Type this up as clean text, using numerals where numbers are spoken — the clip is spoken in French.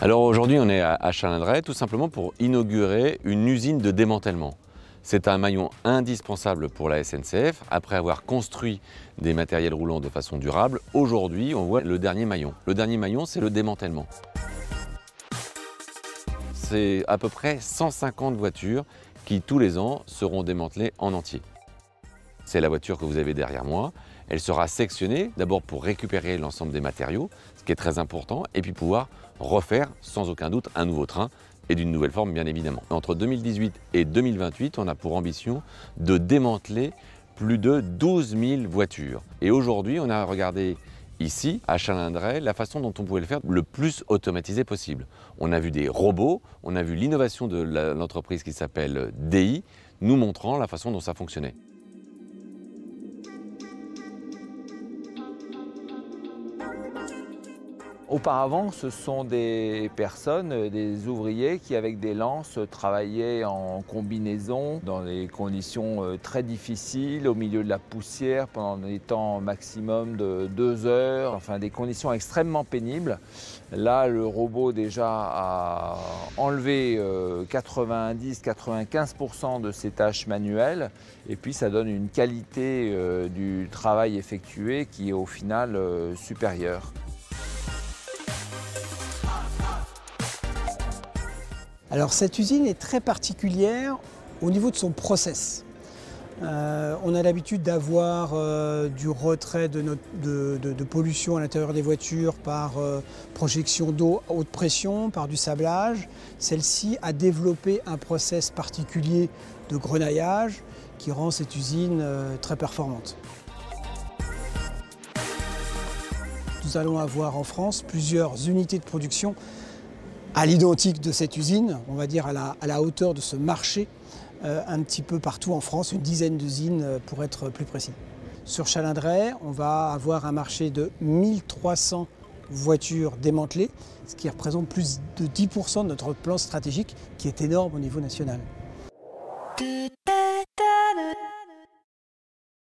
Alors aujourd'hui, on est à Chalindrey tout simplement pour inaugurer une usine de démantèlement. C'est un maillon indispensable pour la SNCF. Après avoir construit des matériels roulants de façon durable, aujourd'hui, on voit le dernier maillon. Le dernier maillon, c'est le démantèlement. C'est à peu près 150 voitures qui, tous les ans, seront démantelées en entier. C'est la voiture que vous avez derrière moi. Elle sera sectionnée, d'abord pour récupérer l'ensemble des matériaux, ce qui est très important, et puis pouvoir refaire sans aucun doute un nouveau train et d'une nouvelle forme bien évidemment. Entre 2018 et 2028, on a pour ambition de démanteler plus de 12 000 voitures. Et aujourd'hui, on a regardé ici, à Chalindrey, la façon dont on pouvait le faire le plus automatisé possible. On a vu des robots, on a vu l'innovation de l'entreprise qui s'appelle DI, nous montrant la façon dont ça fonctionnait. Auparavant, ce sont des personnes, des ouvriers qui, avec des lances, travaillaient en combinaison dans des conditions très difficiles, au milieu de la poussière, pendant des temps maximum de 2 heures, enfin des conditions extrêmement pénibles. Là, le robot déjà a enlevé 90-95% de ces tâches manuelles et puis ça donne une qualité du travail effectué qui est au final supérieure. Alors cette usine est très particulière au niveau de son process. On a l'habitude d'avoir du retrait de pollution à l'intérieur des voitures par projection d'eau à haute pression, par du sablage. Celle-ci a développé un process particulier de grenaillage qui rend cette usine très performante. Nous allons avoir en France plusieurs unités de production à l'identique de cette usine, on va dire à la hauteur de ce marché, un petit peu partout en France, une dizaine d'usines pour être plus précis. Sur Chalindrey, on va avoir un marché de 1300 voitures démantelées, ce qui représente plus de 10% de notre plan stratégique qui est énorme au niveau national.